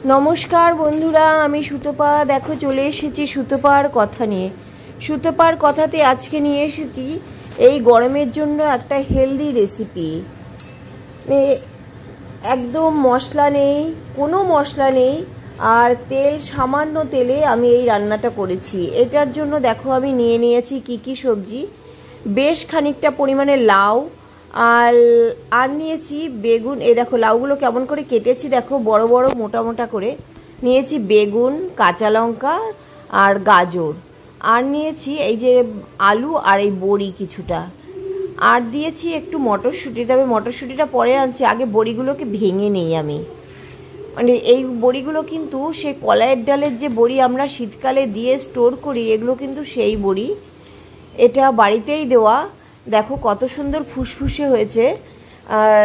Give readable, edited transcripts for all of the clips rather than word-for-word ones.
নমস্কার বন্ধুরা, আমি সুতপা। দেখো চলে এসেছি সুতপার কথা নিয়ে। সুতপার কথাতে আজকে নিয়ে এসেছি এই গরমের জন্য একটা হেলদি রেসিপি। একদম মশলা নেই, কোনো মশলা নেই, আর তেল সামান্য তেলে আমি এই রান্নাটা করেছি। এটার জন্য দেখো আমি নিয়ে নিয়েছি কি কি সবজি। বেশ খানিকটা পরিমাণে লাউ আর নিয়েছি বেগুন। এই দেখো লাউগুলো কেমন করে কেটেছি, দেখো বড় বড় মোটা মোটা করে নিয়েছি। বেগুন, কাঁচা লঙ্কা আর গাজর, আর নিয়েছি এই যে আলু আর এই বড়ি কিছুটা, আর দিয়েছি একটু মটরশুঁটি। তবে মটরশুঁটিটা পরে আনছি, আগে বড়িগুলোকে ভেঙে নেই আমি। মানে এই বড়িগুলো কিন্তু সেই কলাইয়ের ডালের যে বড়ি আমরা শীতকালে দিয়ে স্টোর করি, এগুলো কিন্তু সেই বড়ি। এটা বাড়িতেই দেওয়া। দেখো কত সুন্দর ফুসফুসে হয়েছে। আর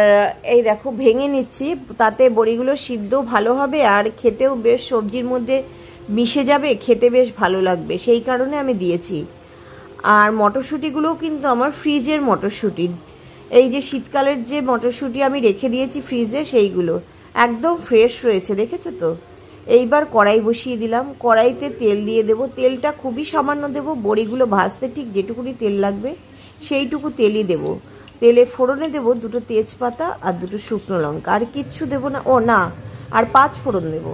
এই দেখো ভেঙে নিচ্ছি, তাতে বড়িগুলো সিদ্ধ ভালো হবে আর খেতেও বেশ সবজির মধ্যে মিশে যাবে, খেতে বেশ ভালো লাগবে, সেই কারণে আমি দিয়েছি। আর মটরশুঁটিগুলোও কিন্তু আমার ফ্রিজের মটরশুঁটি, এই যে শীতকালের যে মটরশুঁটি আমি রেখে দিয়েছি ফ্রিজে, সেইগুলো একদম ফ্রেশ রয়েছে, দেখেছো তো। এইবার কড়াই বসিয়ে দিলাম, কড়াইতে তেল দিয়ে দেবো। তেলটা খুবই সামান্য দেবো, বড়িগুলো ভাজতে ঠিক যেটুকুনি তেল লাগবে সেইটুকু তেলই দেবো। তেলে ফোড়নে দেবো দুটো তেজপাতা আর দুটো শুকনো লঙ্কা, আর কিচ্ছু দেবো না। ও না, আর 5 ফোড়ন দেবো,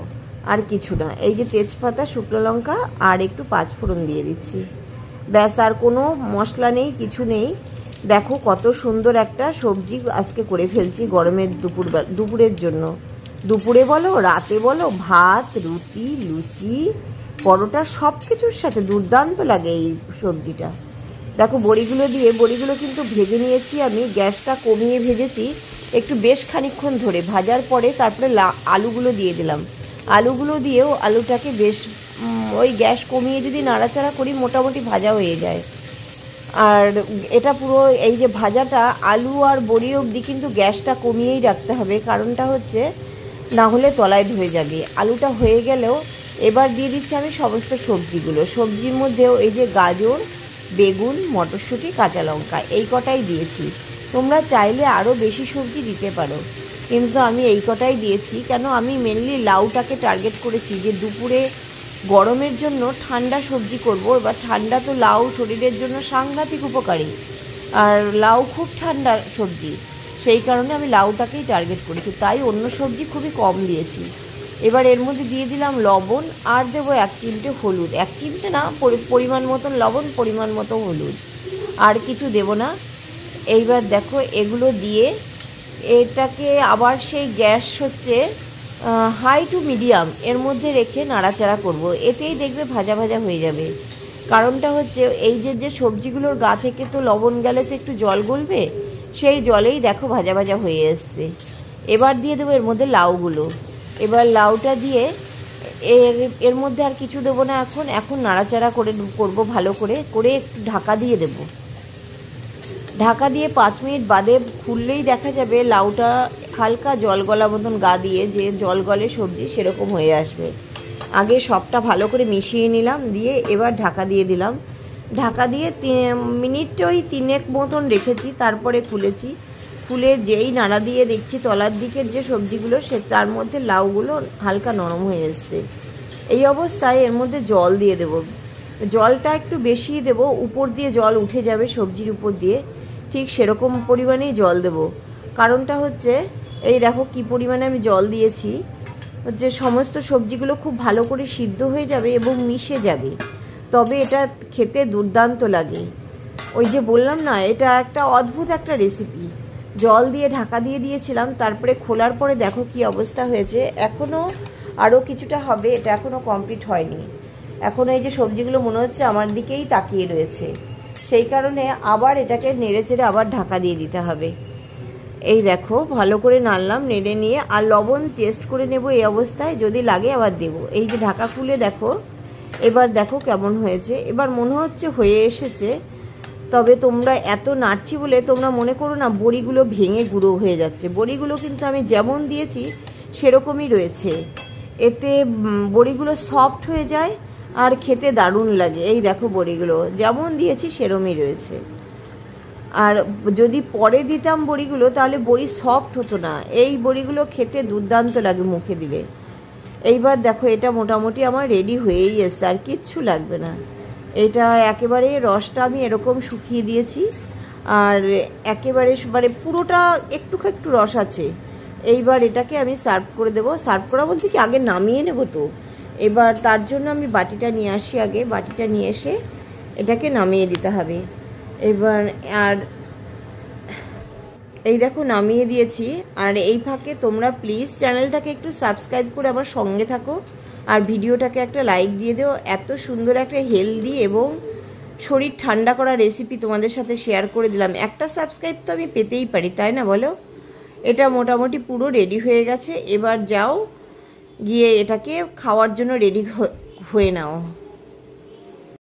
আর কিছু না। এই যে তেজপাতা, শুকনো লঙ্কা আর একটু 5 ফোড়ন দিয়ে দিচ্ছি, ব্যাস। আর কোনো মশলা নেই, কিছু নেই। দেখো কত সুন্দর একটা সবজি আজকে করে ফেলছি গরমের দুপুরের জন্য। দুপুরে বলো, রাতে বলো, ভাত, রুটি, লুচি, পরোটা সব কিছুর সাথে দুর্দান্ত লাগে এই সবজিটা। দেখো বড়িগুলো দিয়ে, বড়িগুলো কিন্তু ভেজে নিয়েছি আমি, গ্যাসটা কমিয়ে ভেজেছি একটু বেশ খানিকক্ষণ ধরে। ভাজার পরে তারপরে আলুগুলো দিয়ে দিলাম। আলুগুলো দিয়েও আলুটাকে বেশ ওই গ্যাস কমিয়ে যদি নাড়াচাড়া করি মোটামুটি ভাজা হয়ে যায়। আর এটা পুরো এই যে ভাজাটা আলু আর বড়ি অবধি কিন্তু গ্যাসটা কমিয়েই রাখতে হবে, কারণটা হচ্ছে না হলে তলায় ধরে যাবে। আলুটা হয়ে গেলেও এবার দিয়ে দিচ্ছি আমি সমস্ত সবজিগুলো। সবজির মধ্যেও এই যে গাজর, বেগুন, মটরশুঁটি, কাঁচা লঙ্কা, এই কটাই দিয়েছি। তোমরা চাইলে আরও বেশি সবজি দিতে পারো, কিন্তু আমি এই কটাই দিয়েছি। কেন, আমি মেনলি লাউটাকে টার্গেট করেছি যে দুপুরে গরমের জন্য ঠান্ডা সবজি করব। এবার ঠান্ডা তো লাউ শরীরের জন্য সাংঘাতিক উপকারী, আর লাউ খুব ঠান্ডা সবজি, সেই কারণে আমি লাউটাকেই টার্গেট করেছি, তাই অন্য সবজি খুবই কম দিয়েছি। এবার এর মধ্যে দিয়ে দিলাম লবণ, আর দেবো 1 চিমটে হলুদ। 1 চিমটে না, পরিমাণ মতন লবণ, পরিমাণ মতো হলুদ, আর কিছু দেব না। এইবার দেখো এগুলো দিয়ে এটাকে আবার সেই গ্যাস হচ্ছে হাই টু মিডিয়াম এর মধ্যে রেখে নাড়াচাড়া করব। এতেই দেখবে ভাজা ভাজা হয়ে যাবে। কারণটা হচ্ছে এই যে সবজিগুলোর গা থেকে তো লবণ গেলে তো একটু জল গলবে, সেই জলেই দেখো ভাজা ভাজা হয়ে এসছে। এবার দিয়ে দেবো এর মধ্যে লাউগুলো। এবার লাউটা দিয়ে এর মধ্যে আর কিছু দেবো না, এখন নাড়াচাড়া করব ভালো করে একটু ঢাকা দিয়ে দেবো। ঢাকা দিয়ে 5 মিনিট বাদে খুললেই দেখা যাবে লাউটা হালকা জল গলা মতন গা দিয়ে, যে জল গলে সবজি সেরকম হয়ে আসবে। আগে সবটা ভালো করে মিশিয়ে নিলাম, দিয়ে এবার ঢাকা দিয়ে দিলাম। ঢাকা দিয়ে মিনিট ওই 3 মতন রেখেছি, তারপরে খুলেছি। খুলে যেই নাড়া দিয়ে দেখছি তলার দিকের যে সবজিগুলো তার মধ্যে লাউগুলো হালকা নরম হয়ে এসছে। এই অবস্থায় এর মধ্যে জল দিয়ে দেব। জলটা একটু বেশি দেব, উপর দিয়ে জল উঠে যাবে সবজির উপর দিয়ে, ঠিক সেরকম পরিমাণেই জল দেব। কারণটা হচ্ছে এই দেখো কি পরিমাণে আমি জল দিয়েছি, যে সমস্ত সবজিগুলো খুব ভালো করে সিদ্ধ হয়ে যাবে এবং মিশে যাবে, তবে এটা খেতে দুর্দান্ত লাগে। ওই যে বললাম না, এটা একটা অদ্ভুত একটা রেসিপি। জল দিয়ে ঢাকা দিয়ে দিয়েছিলাম, তারপরে খোলার পরে দেখো কি অবস্থা হয়েছে। এখনও আরও কিছুটা হবে, এটা এখনও কমপ্লিট হয়নি। এখন এই যে সবজিগুলো মনে হচ্ছে আমার দিকেই তাকিয়ে রয়েছে, সেই কারণে আবার এটাকে নেড়ে চেড়ে আবার ঢাকা দিয়ে দিতে হবে। এই দেখো ভালো করে নাড়লাম, নেড়ে নিয়ে আর লবণ টেস্ট করে নেব এই অবস্থায়, যদি লাগে আবার দেব। এই যে ঢাকা খুলে দেখো, এবার দেখো কেমন হয়েছে। এবার মনে হচ্ছে হয়ে এসেছে। তবে তোমরা এত নাড়ছি বলে তোমরা মনে করো না বড়িগুলো ভেঙে গুঁড়ো হয়ে যাচ্ছে। বড়িগুলো কিন্তু আমি যেমন দিয়েছি সেরকমই রয়েছে, এতে বড়িগুলো সফট হয়ে যায় আর খেতে দারুণ লাগে। এই দেখো বড়িগুলো যেমন দিয়েছি সেরমই রয়েছে। আর যদি পরে দিতাম বড়িগুলো তাহলে বড়ি সফট হতো না। এই বড়িগুলো খেতে দুর্দান্ত লাগে মুখে দিলে। এইবার দেখো এটা মোটামুটি আমার রেডি হয়েই এসছে, আর কিচ্ছু লাগবে না। এটা একেবারে রসটা আমি এরকম শুকিয়ে দিয়েছি, আর একেবারে মানে পুরোটা একটু একটু রস আছে। এইবার এটাকে আমি সার্ভ করে দেবো। সার্ভ করা বলতে কি আগে নামিয়ে নেব তো। এবার তার জন্য আমি বাটিটা নিয়ে আসি, আগে বাটিটা নিয়ে এসে এটাকে নামিয়ে দিতে হবে। এবার আর এই দেখো নামিয়ে দিয়েছি। আর এই ফাঁকে তোমরা প্লিজ চ্যানেলটাকে একটু সাবস্ক্রাইব করে আমার সঙ্গে থাকো, আর ভিডিওটাকে একটা লাইক দিয়ে দিও। এত সুন্দর একটা হেলদি এবং শরীর ঠান্ডা করা রেসিপি তোমাদের সাথে শেয়ার করে দিলাম। একটা সাবস্ক্রাইব তো আমি পেতেই পারি, তাই না বলো? এটা মোটামুটি পুরো রেডি হয়ে গেছে। এবার যাও গিয়ে এটাকে খাওয়ার জন্য রেডি হয়ে নাও।